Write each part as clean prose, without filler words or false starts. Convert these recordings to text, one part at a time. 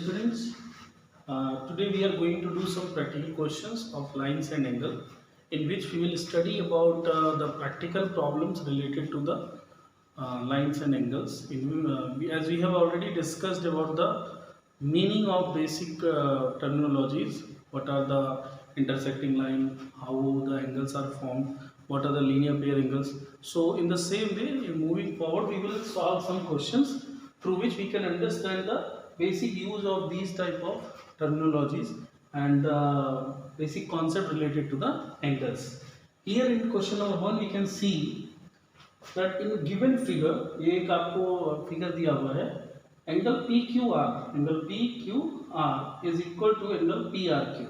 students. Today we are going to do some practical questions of lines and angle, in which we will study about the practical problems related to the lines and angles. As we have already discussed about the meaning of basic terminologies, what are the intersecting line, how the angles are formed, what are the linear pair angles. So in the same way, moving forward, we will solve some questions through which we can understand the basic use of these type of terminologies and the basic concept related to the angles. Here in question number 1 we can see that in given figure, ये एक आपको figure दिया हुआ है, angle P Q R is equal to angle P R Q.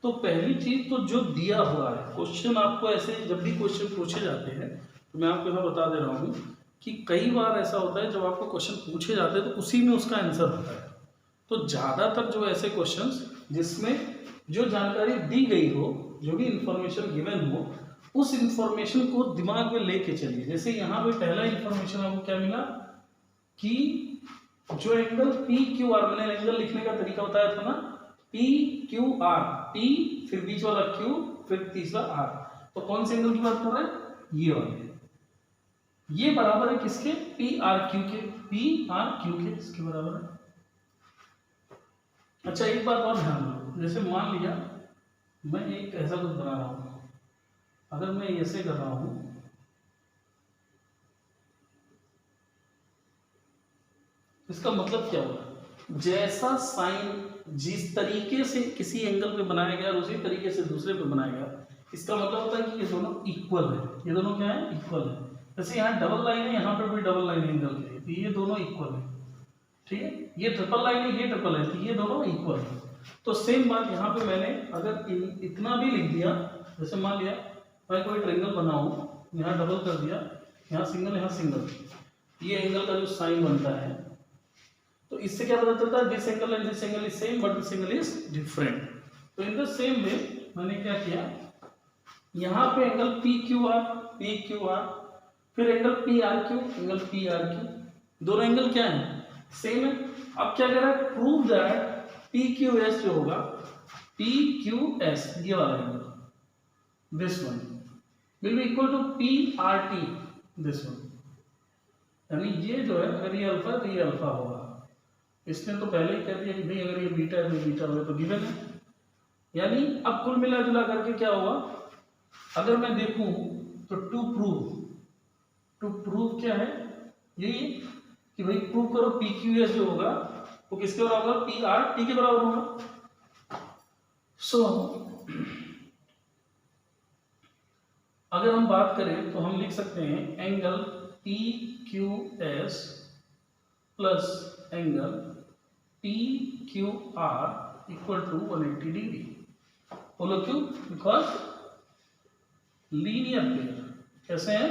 तो पहली चीज तो जो दिया हुआ है क्वेश्चन, आपको ऐसे जब भी क्वेश्चन पूछे जाते हैं तो मैं आपको यहाँ बता दे रहा हूँ कि कई बार ऐसा होता है जब आपको क्वेश्चन पूछे जाते हैं तो उसी में उसका आंसर होता है। तो ज़्यादातर जो ऐसे क्वेश्चंस जिसमें जो जानकारी दी गई हो, जो भी इंफॉर्मेशन गिवन हो, उस इंफॉर्मेशन को दिमाग में लेके चलिए। जैसे यहाँ पे पहला इंफॉर्मेशन आपको क्या मिला कि जो एंगल पी क्यू आर, मैंने एंगल लिखने का तरीका बताया था ना, पी क्यू आर, पी फिर बीच वाला क्यू फिर तीसरा आर। तो कौन से एंगल की बात कर रहे हैं? ये वाले। ये बराबर है किसके? पी आर क्यू के। पी आर क्यू के इसके बराबर है। अच्छा, एक बात और ध्यान दो, जैसे मान लिया मैं एक ऐसा कुछ बना रहा हूं, अगर मैं ऐसे कर रहा हूं, इसका मतलब क्या होगा? जैसा साइन जिस तरीके से किसी एंगल पे बनाया गया और उसी तरीके से दूसरे पे बनाया गया, इसका मतलब होता है कि ये दोनों इक्वल है। ये दोनों क्या है? इक्वल है। जैसे यहाँ डबल लाइन है, यहाँ पे भी डबल लाइन एंगल के, तो ये दोनों इक्वल है। ठीक है, ये ट्रिपल लाइन है, ये ट्रिपल है, तो ये दोनों इक्वल है। तो सेम बात यहाँ पे मैंने अगर इतना भी लिख दिया, जैसे मान लिया मैं कोई ट्रायंगल बनाऊं, यहाँ डबल कर दिया, यहाँ सिंगल, यहाँ सिंगल, ये एंगल का जो साइन बनता है, तो इससे क्या पता चलता है? This angle and this angle is same but this angle is different. तो इन द सेम वे मैंने क्या किया, यहाँ पे एंगल पी क्यू आर, फिर angle P R Q, angle P R Q, दोनों एंगल क्या है? सेम है। अब क्या कह रहा है? Prove that P Q S जो होगा, पी क्यू एस ये वाला angle, this one will be equal to P R T, this one. यानी ये जो है, अगर ये अल्फा है तो ये अल्फा होगा। इसने तो पहले ही कह दिया कि भाई अगर ये बीटा है तो बीटा होगा, तो गिवन है। यानी अब कुल मिला जुला करके क्या हुआ, अगर मैं देखूं तो टू प्रूव क्या है? यही कि भाई प्रूव करो पी क्यू एस जो होगा वो किसके बराबर होगा? पी आर टी के बराबर होगा। सो अगर हम बात करें तो हम लिख सकते हैं angle P Q S plus angle P Q R equal to 180 degree. बोलो क्यों? Because linear pair. कैसे हैं?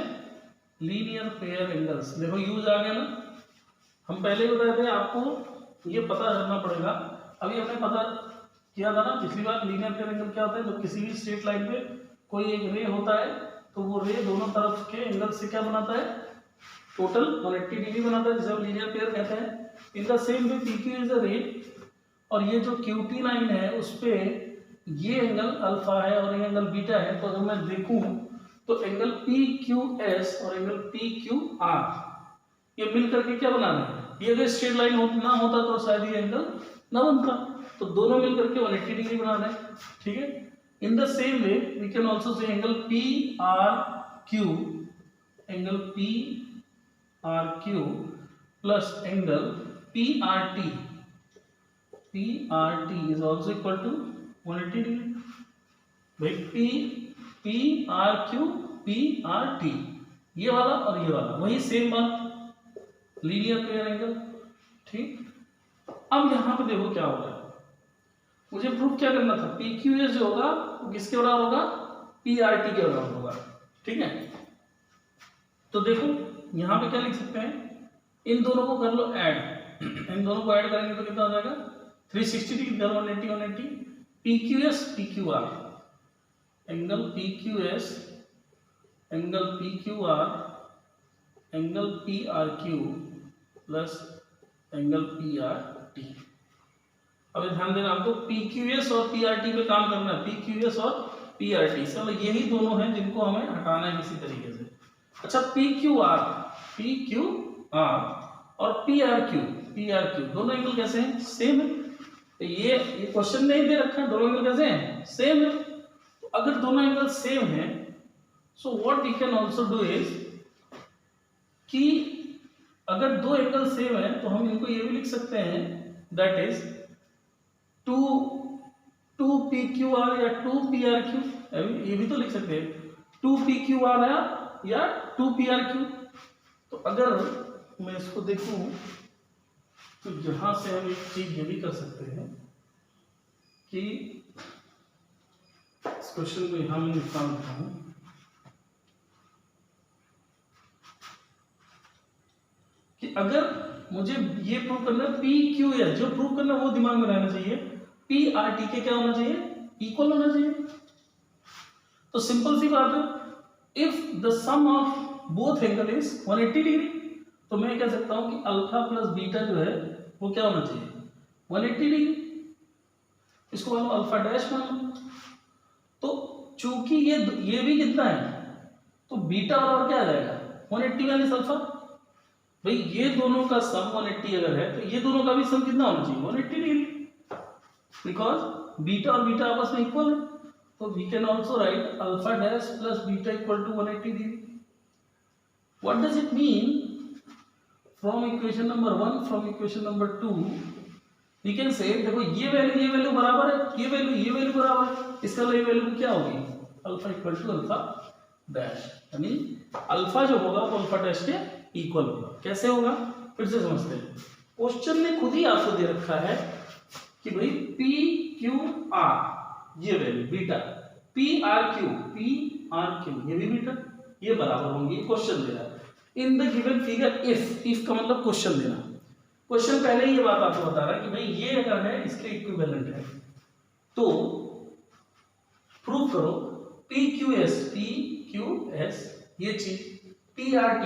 Linear pair angles. देखो यूज आ गया ना। हम पहले बताए थे आपको ये पता करना पड़ेगा। अभी हमने पता किया था ना पिछली बार, लीनियर पेयर एंगल क्या होता है? जब किसी भी स्ट्रेट लाइन पे कोई एक रे होता है तो वो रे दोनों तरफ के एंगल से क्या बनाता है? टोटल 180 डिग्री बनाता है, जिसे हम लीनियर पेयर कहते हैं। इन the same way P Q is a रे, और ये जो क्यूटी लाइन है उस पे ये एंगल अल्फा है और ये एंगल बीटा है। तो अगर मैं देखूं तो एंगल पी क्यू एस और एंगल पी क्यू आर ये मिल करके क्या बना रहे हैं? ये अगर स्ट्रेट लाइन ना होता तो शायद ये एंगल ना बनता। तो दोनों मिल करके 180 डिग्री बना रहे हैं। ठीक है। In the same way we can also say angle P R Q, angle P R Q plus angle P R T, P R T is also equal to 180 degree. भाई P R Q, P R T, ये वाला और ये वाला वही same बात, linear pair angle. ठीक। अब यहां पे देखो क्या होगा, मुझे प्रूफ क्या करना था? पी क्यू एस जो होगा वो किसके बराबर होगा? पी आर टी के बराबर होगा। ठीक है। तो देखो यहां पे क्या लिख सकते हैं, इन दोनों को कर लो ऐड। इन दोनों को ऐड करेंगे तो कितना हो जाएगा? 360 degree, 180 P Q S P Q are, angle P Q S, angle P Q are, angle P R Q plus angle P R T. अब ध्यान देना, हमको PQS और PRT पे काम करना है, PQS और PRT, चलो यही दोनों हैं जिनको हमें हटाना है किसी तरीके से। अच्छा PQR और PRQ दोनों एंगल कैसे हैं? सेम है। तो ये क्वेश्चन नहीं दे रखा है, दोनों एंगल कैसे हैं? सेम है। तो अगर दोनों एंगल सेम है, so what we can also do is कि अगर दो एंगल सेम है तो हम इनको ये भी लिख सकते हैं, दैट इज 2PQR या 2PRQ, ये भी तो लिख सकते हैं 2PQR या 2PRQ। तो अगर मैं इसको देखूं तो यहां से हम एक चीज ये भी कर सकते हैं कि इस क्वेश्चन को यहां मैं निकाल देता हूं कि अगर मुझे ये प्रूव करना है PQS, जो प्रूव करना है वो दिमाग में रहना चाहिए, PRT के क्या होना चाहिए? इक्वल होना चाहिए। तो सिंपल सी बात है, if the sum of both angle is 180 degree, तो मैं कह सकता हूं कि अल्फा प्लस बीटा जो है वो क्या होना चाहिए? 180 डिग्री। इसको मान लो अल्फा डैश मान लो। तो चूंकि ये भी कितना है, तो बीटा और क्या आ जाएगा? 180 माइनस अल्फा। भाई ये दोनों का सम 180 अगर है तो ये दोनों का भी सम कितना होना चाहिए? 180 डिग्री, बिकॉज बीटा और बीटा आपस में इक्वल है। तो we can also write alpha dash plus beta equal to 180 degree. What does it mean? From equation number 1, from equation number 2 we can say, देखो ये वैल्यू बराबर है, ये वैल्यू बराबर है, इसका ये वैल्यू क्या होगी? Alpha equal to alpha dash, यानी अल्फा जो होगा वो अल्फा डैश के इक्वल होगा। कैसे होगा? फिर से समझते हैं। क्वेश्चन ने खुद ही आपको दे रखा है कि भाई PQR ये वैल्यू बीटा, PRQ ये भी बीटा, ये बराबर होंगी। क्वेश्चन दे रहा है in the given figure if का मतलब क्वेश्चन देना। क्वेश्चन पहले ही ये बात आपको बता रहा है कि भाई ये अगर है इसके इक्विवेलेंट है, तो प्रूव करो PQS ये चीज PRT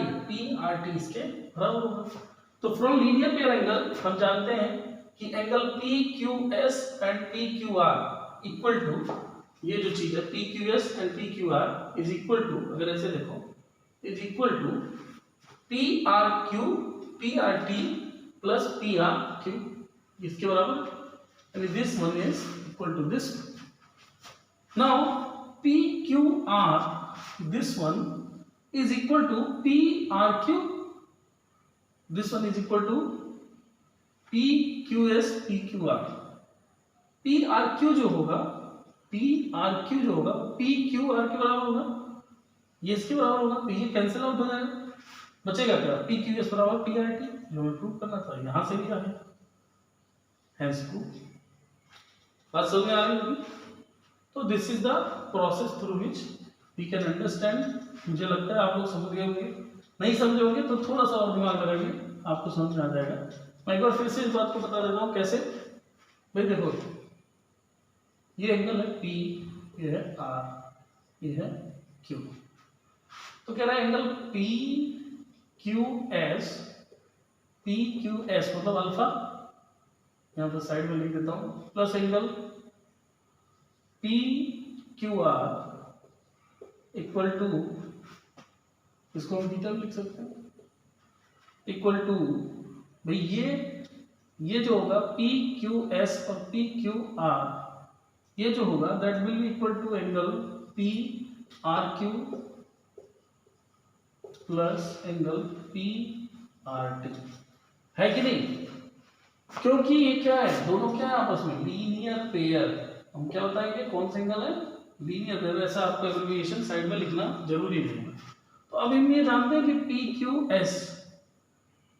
इसके बराबर होगा। तो फ्रॉम लीनियर पेयर एंगल हम जानते हैं कि angle PQS and PQR equal to, ये जो चीज है PQS and PQR is equal to, अगर ऐसे देखो, is equal to PRT plus PRQ, इसके बराबर, यानी this one is equal to this. Now PQR this one is equal to PRQ, this one is equal to PQS PQR। PRQ जो होगा PQR के बराबर होगा, ये इसके बराबर होगा, तो ये कैंसिल आउट हो जाएगा, बचेगा क्या? PQS बराबर PRT, जो हमें प्रूव करना था यहां से भी आ गया। Hence proof. बात समझ में आ रही होगी? तो this is the process through which we can understand. मुझे लगता है आप लोग समझ गए होंगे, नहीं समझे होंगे तो थोड़ा सा और दिमाग लगाइए, आपको समझ में आ जाएगा। मैं एक बार फिर से इस बात को बता देता हूँ कैसे। भाई देखो, ये एंगल है P, ये है R, ये है Q। तो कह रहा है एंगल PQS मतलब अल्फा, यहाँ पर साइड में लिख देता हूँ, plus angle PQR equal to, इसको हम थीटा लिख सकते हैं, इक्वल टू, भाई ये जो होगा PQS और PQR, ये जो होगा that will be equal to angle PRQ plus angle PRT, है कि नहीं? क्योंकि ये क्या है, दोनों क्या है आपस में? Linear pair. हम क्या बताएंगे कौन सा एंगल है? Linear pair. ऐसा आपको एब्रिविएशन साइड में लिखना जरूरी नहीं है। तो अब हम ये जानते हैं कि PQS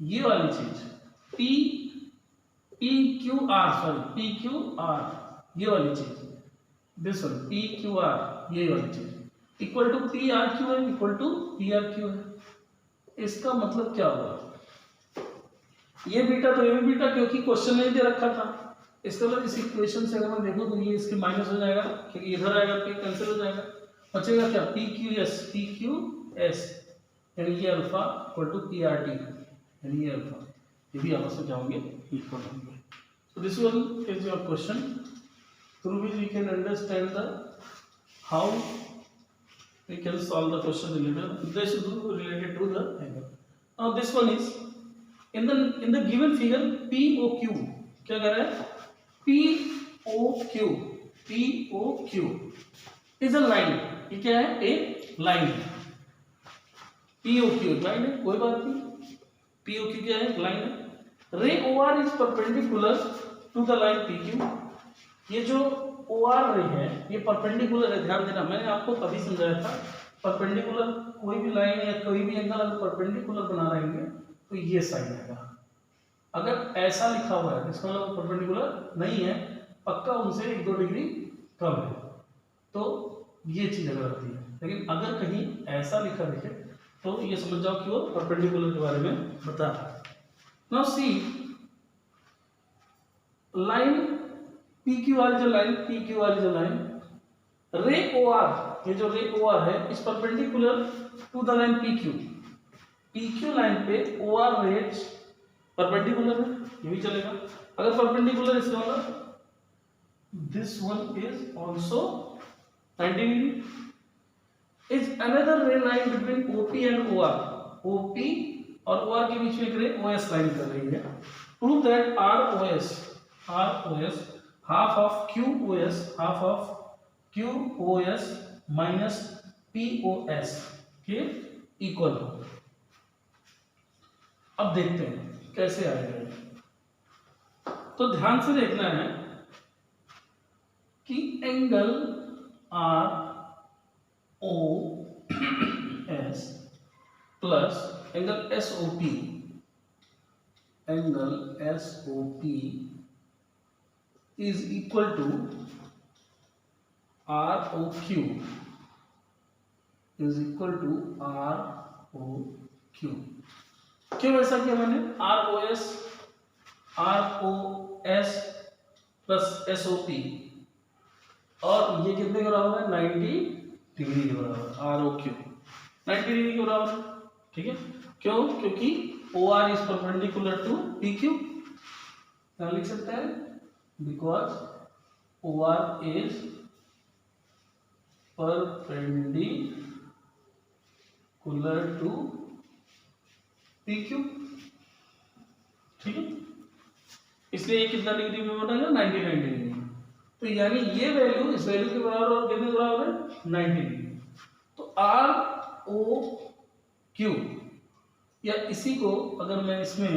ये वाली चीज, PQR ये वाली चीज, दिस वन PQR ये वाली चीज इक्वल टू PRQ है, इक्वल टू PRQ है। इसका मतलब क्या होगा? ये बीटा तो ये भी बीटा, क्योंकि क्वेश्चन नहीं दे रखा था। इसका मतलब इस इक्वेशन से अगर मैं देखूं तो ये इसके माइनस हो जाएगा, क्योंकि इधर आएगा P कैंसिल हो जाएगा, बचेगा क्या? PQS यानी ये अल्फा इक्वल टू PRT, यानी ये अल्फा, ये भी आपस में जाओगे इक्वल होंगे। तो this one is your question through which we can understand the how we can solve the question related to the angle. Now this one is in the given figure POQ. क्या कह रहा है? POQ is a line. ये क्या है? एक line है. POQ line है, कोई बात नहीं. POQ क्या है? लाइन है. रे OR is perpendicular to the line PQ. ये जो OR रे है ये परपेंडिकुलर है. ध्यान देना, मैंने आपको कभी समझाया था परपेंडिकुलर कोई भी लाइन या कोई भी एंगल अगर परपेंडिकुलर बना रहेंगे तो ये साइन आएगा. अगर ऐसा लिखा हुआ है इसका मतलब परपेंडिकुलर नहीं है, पक्का उनसे 1-2 डिग्री कम है, तो ये चीज अगर आती है. लेकिन अगर कहीं ऐसा लिखा दिखे तो ये समझ जाओ कि वो परपेंडिकुलर के बारे में बता रहा है. नाउ सी लाइन PQ वाली जो लाइन रे OR, ये जो रे OR है इस perpendicular to the line PQ line पे OR रेज परपेंडिकुलर है, ये भी चलेगा. अगर परपेंडिकुलर इसका मतलब दिस वन इज आल्सो 90 डिग्री. Is another ray line between OP and OR. OP और OR के बीच में एक रे OS लाइन कर रही है. Prove that ROS half of QOS minus POS के इक्वल हो. अब देखते हैं कैसे आएगा. तो ध्यान से देखना है कि angle ROS plus angle SOP is equal to ROQ is equal to ROQ. क्यों ऐसा किया मैंने? ROS प्लस SOP और ये कितने के बराबर है? 90 डिग्री के बराबर. ROQ 90 डिग्री के बराबर है. ठीक है. क्यों? क्योंकि OR is perpendicular to PQ. क्या लिख सकते हैं? Because OR is perpendicular to PQ. ठीक है. इसलिए ये कितना डिग्री में बनेगा? 99 डिग्री. तो यानी ये वैल्यू इस वैल्यू के बराबर और कितने बराबर है? 90 डिग्री. तो ROQ या इसी को अगर मैं इसमें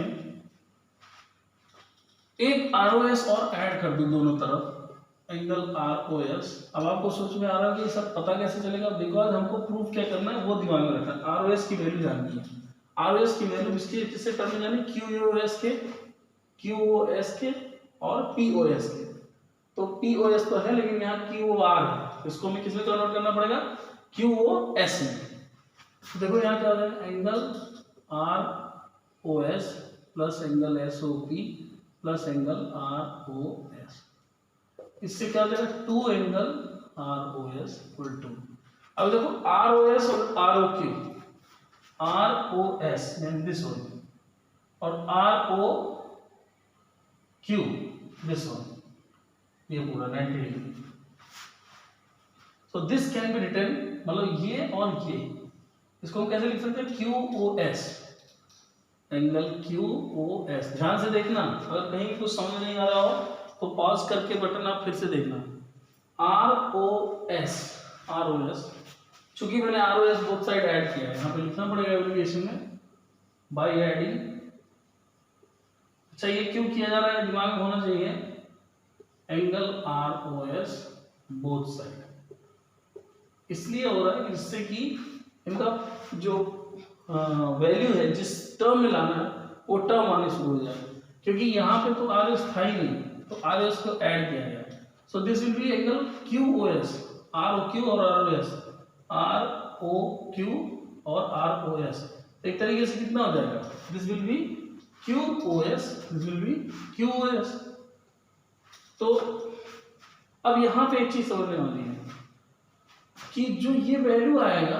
एक ROS और ऐड कर दूं दोनों तरफ एंगल ROS. अब आपको सोच में आ रहा है कि ये सब पता कैसे चलेगा? बिकॉज हमको प्रूफ क्या करना है वो दिमाग में रखना है. ROS की वैल्यू जाननी है. ROS की वैल्यू किससे टर्म में जानी? QOS के और POS के. तो POS तो है लेकिन यहाँ QOR है, इसको हमें किसमें कन्वर्ट करना पड़ेगा? QOS में. देखो यहाँ क्या हो रहा है? Angle ROS plus angle SOP plus angle ROS. इससे क्या हो जाएगा? 2 एंगल ROS इक्वल टू. अब देखो ROS और ROQ. ROS यानी दिस वन और ROQ दिस वन, ये पूरा 90 degree. So this can be written, मतलब ये और ये, इसको हम कैसे लिख सकते हैं? QOS, angle QOS. ध्यान से देखना, अगर कहीं कुछ समझ नहीं आ रहा हो तो पॉज करके बटन आप फिर से देखना. ROS चूंकि मैंने ROS बोथ साइड ऐड किया है, यहाँ पे लिखना पड़ेगा एब्रिविएशन में बाय एडिंग. अच्छा ये क्यों किया जा रहा है? दिमाग में होना चाहिए. एंगल ROS बोथ साइड इसलिए हो रहा है जिससे कि इनका जो वैल्यू है जिस टर्म में लाना है वो टर्म आने शुरू हो जाए. क्योंकि यहाँ पे तो ROS था ही नहीं, तो ROS को ऐड किया गया. So this will be angle QOS. ROQ और ROS, ROQ और ROS. एक तरीके से कितना हो जाएगा? This will be QOS, this will be QOS. तो अब यहाँ पे एक चीज समझने वाली है कि जो ये वैल्यू आएगा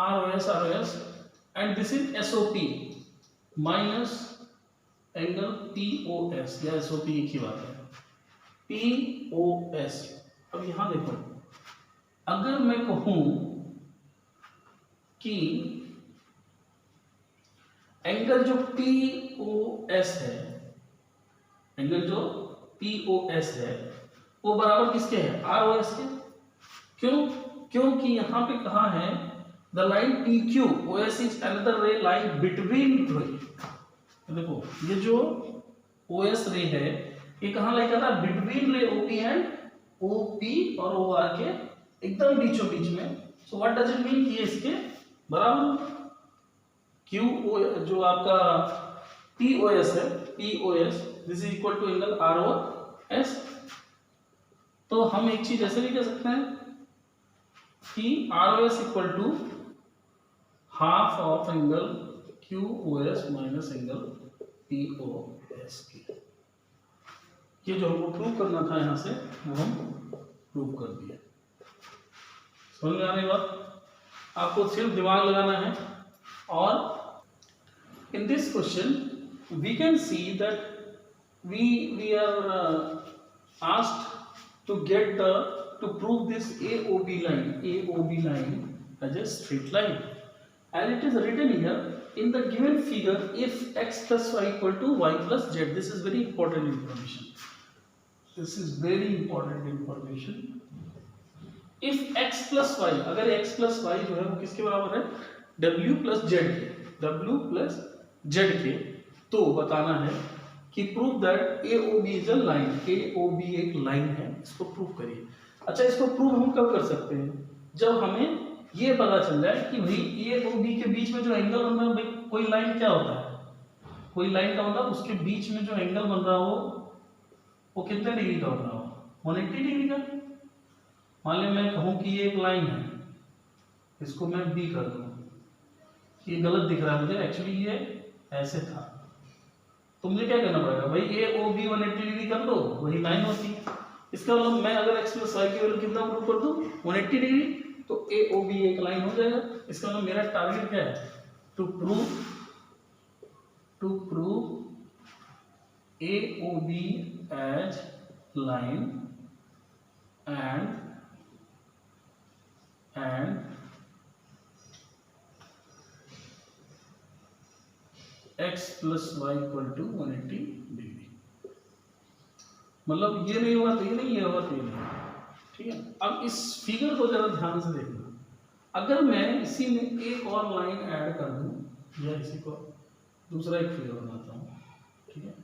ROS and this is SOP minus angle POS या SOP एक ही बात है. POS। अब यहां देखो, अगर मैं कहूं कि एंगल जो POS है, एंगल जो POS है वो बराबर किसके है, ROS के। क्यों? क्योंकि यहां पे कहा है the line PQ OS is another ray line between रे। देखो ये जो OS रे है ये कहां लाई कर रहा है, between ray OP and OP और OR के एकदम बीचों बीच में। So what does it mean, ये इसके बराबर। QO जो आपका POS है, POS this is equal to angle ROS। तो हम एक चीज ऐसे भी कह सकते हैं कि ROS equal to half of angle QOS minus angle POS की। ये जो हमको प्रूव करना था यहां से वो हम प्रूव कर दिया। समझ में आने बात, आपको सिर्फ दिमाग लगाना है। और in this question we can see that we are asked to get to prove this AOB line as a straight line, and it is written here in the given figure if x plus y equal to y plus z. This is very important information. This is very important information. If x plus y, अगर x plus y जो है वो किसके बराबर है, w plus z के, w plus z के, तो बताना है कि prove that AOB is a line, AOB एक लाइन है, इसको प्रूव करिए। अच्छा, इसको प्रूव हम कब कर सकते हैं, जब हमें ये पता चल जाए कि भाई AOB के बीच में जो एंगल बन रहा है, भाई कोई लाइन क्या होता है, कोई लाइन का मतलब उसके बीच में जो एंगल बन रहा हो वो कितने डिग्री का बन रहा हो, 180 डिग्री का। मान लीजिए मैं कहूँ कि ये एक लाइन है, इसको मैं B कर दूँ, ये गलत दिख रहा है मुझे, एक्चुअली ये ऐसे था, तो मुझे क्या करना पड़ेगा भाई, AOB 180 डिग्री कर दो, वही लाइन होती है। इसका मतलब मैं अगर x प्लस वाई की वैल्यू कितना प्रूव कर दूं, 180 डिग्री, तो AOB एक लाइन हो जाएगा। इसका मतलब मेरा टारगेट क्या है, to prove AOB as line and x plus Y equal to 180 degree. मतलब ये नहीं हुआ तो ये नहीं, ये हुआ तो ये नहीं, ठीक है। अब इस फिगर को जरा ध्यान से देखना, अगर मैं इसी में एक और लाइन ऐड कर दूं, या इसी को दूसरा एक फिगर बनाता हूं, ठीक है,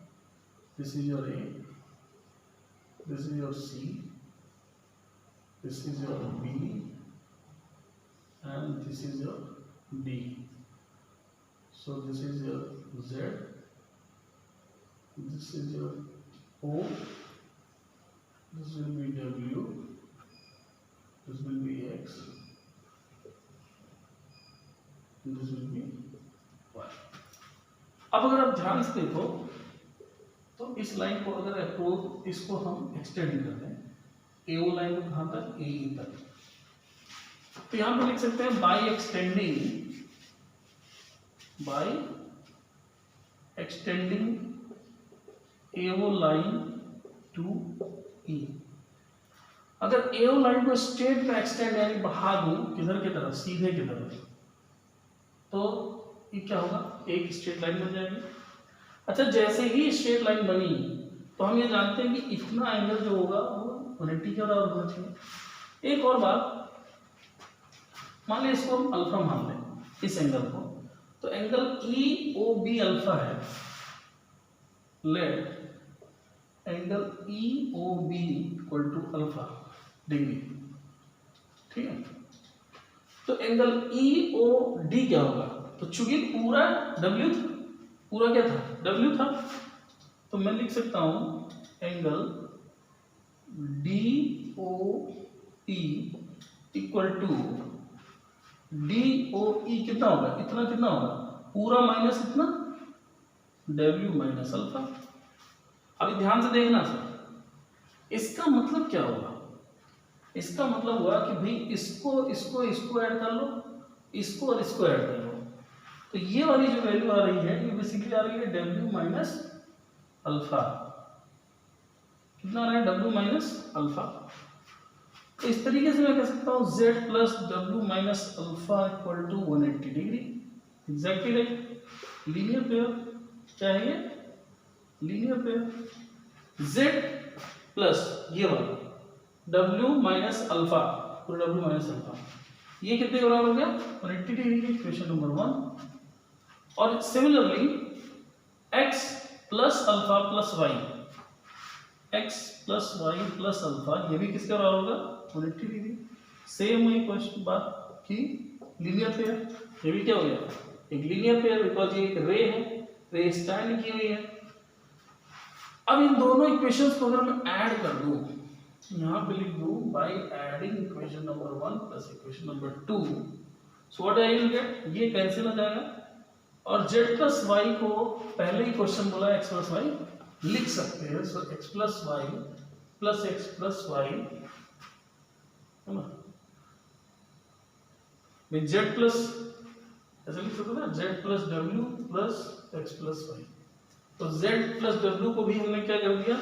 this is your A, this is your C, this is your B and this is your D. So this is your Z, this is your O, this will be W, this will be X, this will be Y. अब अगर आप ध्यान से देखो तो इस line को अगर अप्रोच, इसको हम एक्सटेंड कर दें, AO लाइन को कहां तक, AE तक, तो यहां पर लिख सकते हैं by extending AO line to E। अगर AO लाइन को स्ट्रेट में एक्सटेंड यानी बढ़ा दूं किधर की तरफ, सीधे की तरफ, तो ये क्या होगा, एक स्ट्रेट लाइन बन जाएगी। अच्छा, जैसे ही स्ट्रेट लाइन बनी तो हम ये जानते हैं कि इतना एंगल जो होगा वो 180 के बराबर होना चाहिए। एक और बात, मान लीजिए इसको हम अल्फा मान लें, इस एंगल को, तो एंगल EOB अल्फा है, let angle EOB equal to alpha degree, ठीक है। तो एंगल EOD क्या होगा, तो चूंकि पूरा W था, पूरा क्या था, W था, तो मैं लिख सकता हूं angle DOE equal to DOE कितना होगा, इतना कितना होगा, पूरा माइनस इतना, W माइनस अल्फा। अभी ध्यान से देखना सर, इसका मतलब क्या होगा, इसका मतलब हुआ कि भाई इसको ऐड कर लो, इसको और इसको ऐड कर लो, तो ये वाली जो वैल्यू आ रही है ये बेसिकली आ रही है W माइनस अल्फा, कितना आ रहा है w माइनस अल्फा। तो इस तरीके से मैं कह सकता हूँ z plus W minus alpha equal to 180 degree. Exactly right, linear pair. क्या है ये? Linear pair. z प्लस ये वाला w माइनस अल्फा, पूरा w माइनस अल्फा, ये कितने के बराबर हो गया? 180 डिग्री की। Equation number 1। और similarly x plus alpha plus Y, x plus Y plus alpha, ये भी किसके बराबर होगा? 180 डिग्री। सेम वही क्वेश्चन बात की लीनियर पेयर। ये भी क्या हो गया? एक लीनियर पेयर, बिकॉज ये एक रे है, रे स्टैंड की हुई है। अब इन दोनों इक्वेशंस को अगर मैं ऐड कर दूं, यहां पे लिख दूं by adding equation number 1 plus equation number 2, so what I will get? ये कैंसिल हो जाएगा। और z प्लस वाई को पहले ही क्वेश्चन बोला x प्लस वाई लिख सकते हैं। सो x plus Y plus X plus Y है ना, में z प्लस ऐसे लिख सकते ना, z plus W plus X plus Y. तो z प्लस डब्ल्यू को भी हमने क्या कर दिया?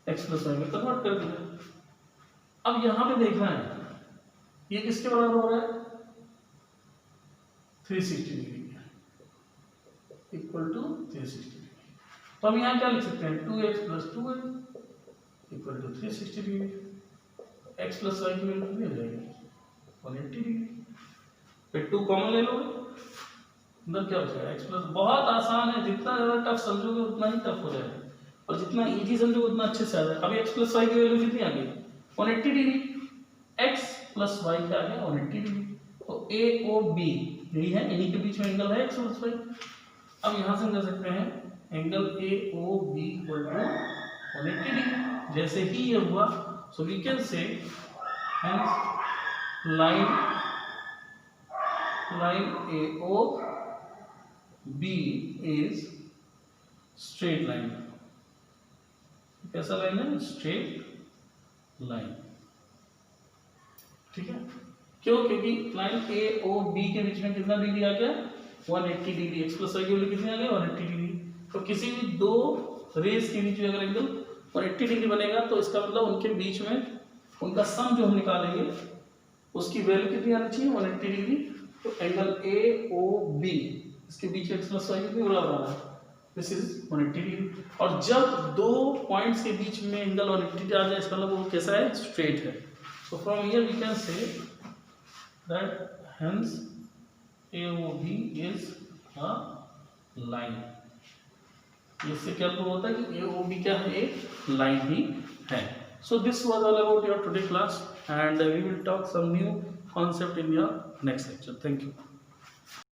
x प्लस वाई में कन्वर्ट कर दिया। अब यहां पे देखना है ये किसके बराबर हो रहा है? 360 डिग्री इक्वल टू 360 डिग्री। तो हम यहाँ क्या लिख सकते हैं? 2x plus 2y equal to 360 degree. x plus Y की वैल्यू कितनी हो जाएगी? 180 डिग्री। फिर 2 कॉमन ले लो, अंदर क्या हो जाएगा? x plus. बहुत आसान है, जितना ज़्यादा टफ समझोगे उतना ही टफ हो जाएगा, और जितना इजी समझोगे उतना अच्छे से आ जाएगा। अभी x प्लस वाई की वैल्यू कितनी आ गई? 180 डिग्री। x प्लस वाई क्या आ गया? 180 डिग्री। तो ए ओ बी यही है, इन्हीं के बीच में एंगल है x प्लस वाई। अब यहां से हम कह सकते हैं angle A O B equal to 180 degree. जैसे ही ये हुआ, so we can say line A O B is straight line. कैसा लाइन है? Straight line. ठीक है, क्यों? क्योंकि लाइन ए ओ बी के बीच में कितना डिग्री आ गया? 180 डिग्री। एक्स प्लस वाई की वैल्यू कितनी आ गई? 180 डिग्री। तो किसी भी दो रेस के बीच में अगर एंगल 180 डिग्री बनेगा, तो इसका मतलब उनके बीच में उनका सम जो हम निकालेंगे उसकी वैल्यू कितनी आनी चाहिए? 180 डिग्री। तो एंगल ए ओ बी, इसके बीच एक्स प्लस वाई कितनी बराबर आ रहा है? This is 180 degree. और जब दो पॉइंट्स के बीच में एंगल 180 आ जाए, इसका मतलब वो कैसा है? स्ट्रेट है। So from here we can say that hence AOB is a line। इससे क्या प्रूव होता है कि AOB क्या है? एक लाइन ही है। So this was all about your today class, and we will talk some new concept in your next lecture. Thank you.